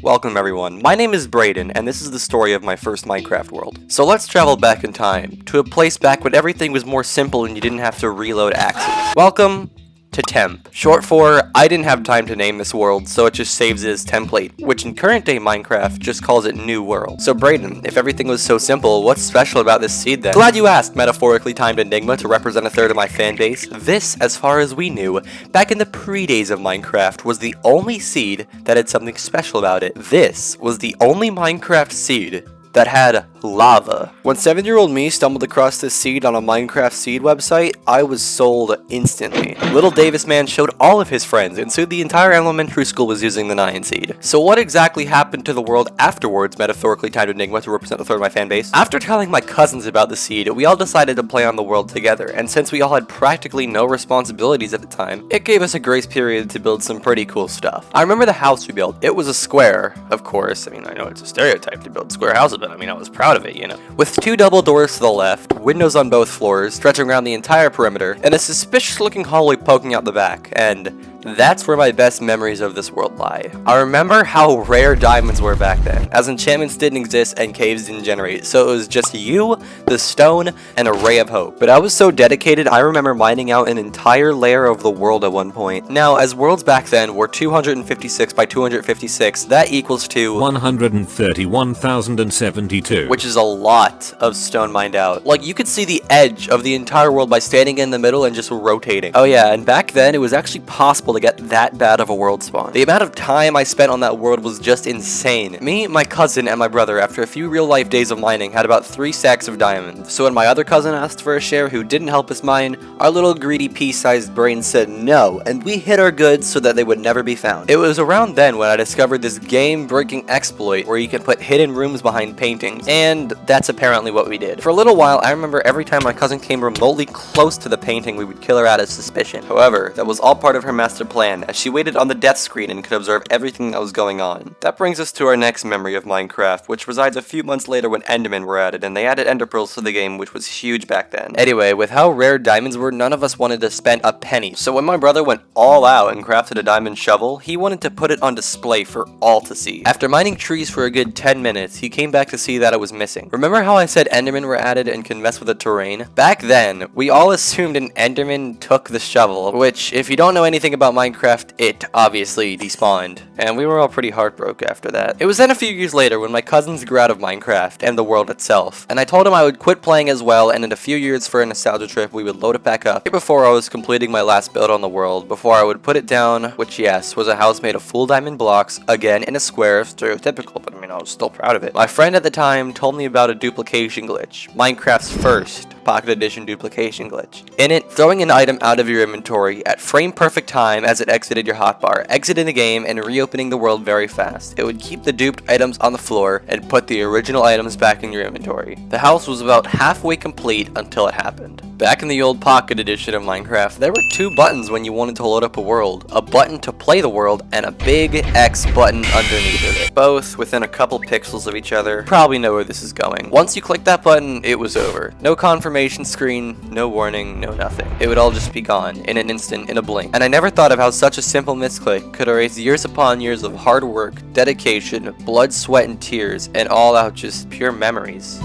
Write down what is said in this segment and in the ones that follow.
Welcome everyone, my name is Brayden, and this is the story of my first Minecraft world. So let's travel back in time, to a place back when everything was more simple and you didn't have to reload axes. Welcome to Temp, short for I didn't have time to name this world, so it just saves it as template, which in current day Minecraft just calls it New World. So Brayden, if everything was so simple, what's special about this seed then? Glad you asked, metaphorically timed enigma to represent a third of my fan base. This, as far as we knew, back in the pre-days of Minecraft, was the only seed that had something special about it. This was the only Minecraft seed that had lava. When 7-year-old me stumbled across this seed on a Minecraft seed website, I was sold instantly. Little Davis man showed all of his friends, and soon the entire elementary school was using the nyan seed. So what exactly happened to the world afterwards, metaphorically timed enigma to represent a third of my fan base? After telling my cousins about the seed, we all decided to play on the world together, and since we all had practically no responsibilities at the time, it gave us a grace period to build some pretty cool stuff. I remember the house we built. It was a square, of course. I mean, I know it's a stereotype to build square houses, but I mean, I was proud of it, you know. With 2 double doors to the left, windows on both floors, stretching around the entire perimeter, and a suspicious looking hallway poking out the back, and that's where my best memories of this world lie. I remember how rare diamonds were back then, as enchantments didn't exist and caves didn't generate, so it was just you, the stone, and a ray of hope. But I was so dedicated, I remember mining out an entire layer of the world at one point. Now, as worlds back then were 256 by 256, that equals to 131,072, which is a lot of stone mined out. Like, you could see the edge of the entire world by standing in the middle and just rotating. Oh yeah, and back then, it was actually possible to get that bad of a world spawn. The amount of time I spent on that world was just insane. Me, my cousin, and my brother, after a few real-life days of mining, had about 3 stacks of diamonds. So when my other cousin asked for a share who didn't help us mine, our little greedy pea-sized brain said no, and we hid our goods so that they would never be found. It was around then when I discovered this game-breaking exploit where you can put hidden rooms behind paintings, and that's apparently what we did. For a little while, I remember every time my cousin came remotely close to the painting, we would kill her out of suspicion. However, that was all part of her master plan, as she waited on the death screen and could observe everything that was going on. That brings us to our next memory of Minecraft, which resides a few months later when Endermen were added, and they added ender pearls to the game, which was huge back then. Anyway, with how rare diamonds were, none of us wanted to spend a penny, so when my brother went all out and crafted a diamond shovel, he wanted to put it on display for all to see. After mining trees for a good 10 minutes, he came back to see that it was missing. Remember how I said Endermen were added and can mess with the terrain? Back then, we all assumed an Enderman took the shovel, which, if you don't know anything about Minecraft, it obviously despawned, and we were all pretty heartbroken after that. It was then a few years later when my cousins grew out of Minecraft and the world itself, and I told him I would quit playing as well, and in a few years for a nostalgia trip we would load it back up. Right before I was completing my last build on the world, before I would put it down, which yes, was a house made of full diamond blocks, again in a square, stereotypical, but I mean I was still proud of it. My friend at the time told me about a duplication glitch, Minecraft's first Pocket Edition duplication glitch. In it, throwing an item out of your inventory at frame perfect time as it exited your hotbar, exiting the game and reopening the world very fast. It would keep the duped items on the floor and put the original items back in your inventory. The house was about halfway complete until it happened. Back in the old Pocket Edition of Minecraft, there were 2 buttons when you wanted to load up a world. A button to play the world and a big X button underneath of it. Both within a couple pixels of each other. Probably know where this is going. Once you click that button, it was over. No confirmation screen, no warning, no nothing. It would all just be gone in an instant, in a blink. And I never thought of how such a simple misclick could erase years upon years of hard work, dedication, blood, sweat, and tears, and all out just pure memories.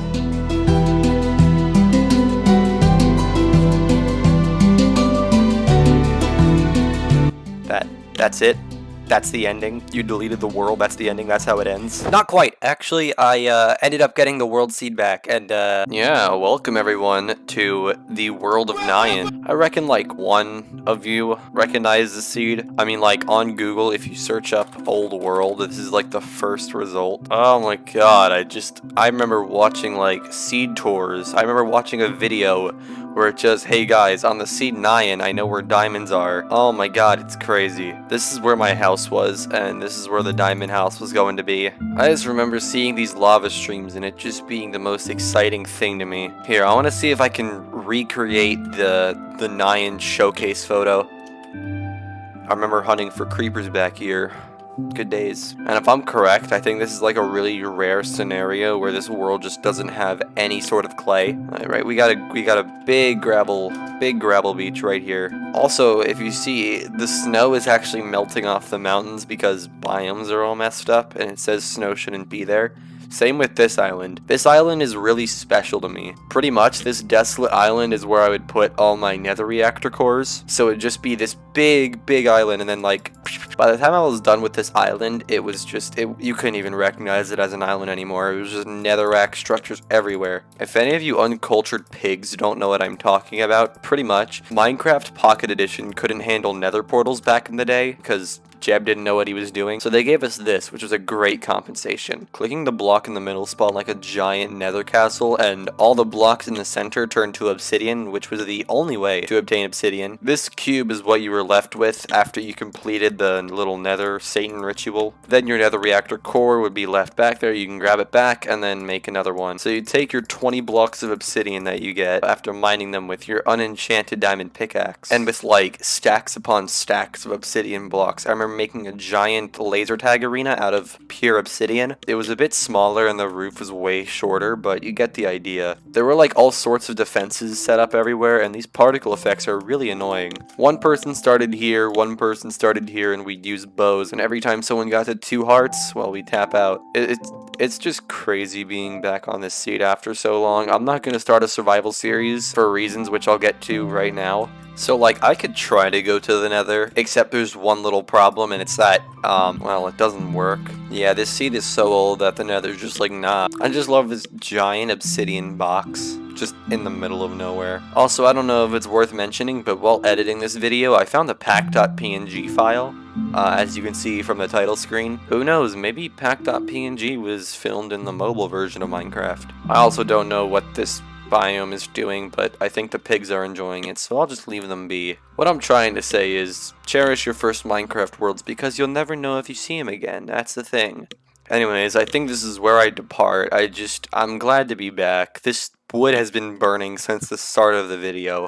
That's it. That's the ending. You deleted the world. That's the ending. That's how it ends. Not quite. Actually, I ended up getting the world seed back. And, yeah, welcome everyone to the world of Nyan. I reckon, like, one of you recognize the seed. I mean, like, on Google, if you search up old world, this is, like, the first result. Oh my god, I remember watching, like, seed tours. I remember watching a video where it just, hey guys, on the seed Nyan, I know where diamonds are. Oh my god, it's crazy. This is where my house was, and this is where the diamond house was going to be. I just remember seeing these lava streams and it just being the most exciting thing to me. Here, I want to see if I can recreate the Nyan showcase photo. I remember hunting for creepers back here. Good days. And if I'm correct, I think this is like a really rare scenario where this world just doesn't have any sort of clay. Alright, we got a big gravel beach right here. Also, if you see, the snow is actually melting off the mountains because biomes are all messed up and it says snow shouldn't be there. Same with this island. This island is really special to me. Pretty much, this desolate island is where I would put all my nether reactor cores. So it'd just be this big island, and then like, by the time I was done with this island, it was just, you couldn't even recognize it as an island anymore. It was just netherrack structures everywhere. If any of you uncultured pigs don't know what I'm talking about, pretty much, Minecraft Pocket Edition couldn't handle nether portals back in the day, because Jeb didn't know what he was doing, so they gave us this, which was a great compensation. Clicking the block in the middle spawned like a giant nether castle, and all the blocks in the center turned to obsidian, which was the only way to obtain obsidian. This cube is what you were left with after you completed the little nether Satan ritual. Then your nether reactor core would be left back there, you can grab it back and then make another one. So you take your 20 blocks of obsidian that you get after mining them with your unenchanted diamond pickaxe, and with like stacks upon stacks of obsidian blocks. I remember making a giant laser tag arena out of pure obsidian. It was a bit smaller and the roof was way shorter, but you get the idea. There were like all sorts of defenses set up everywhere, and these particle effects are really annoying. One person started here, and we'd use bows, and every time someone got to 2 hearts, well, we'd tap out. It's just crazy being back on this seat after so long. I'm not going to start a survival series for reasons which I'll get to right now. So, like, I could try to go to the nether, except there's one little problem, and it's that, well, it doesn't work. Yeah, this seed is so old that the nether's just like, nah. I just love this giant obsidian box, just in the middle of nowhere. Also, I don't know if it's worth mentioning, but while editing this video, I found a pack.png file, as you can see from the title screen. Who knows, maybe pack.png was filmed in the mobile version of Minecraft. I also don't know what this biome is doing, but I think the pigs are enjoying it, so I'll just leave them be. What I'm trying to say is, cherish your first Minecraft worlds because you'll never know if you see them again. That's the thing. Anyways, I think this is where I depart. I'm glad to be back. This wood has been burning since the start of the video.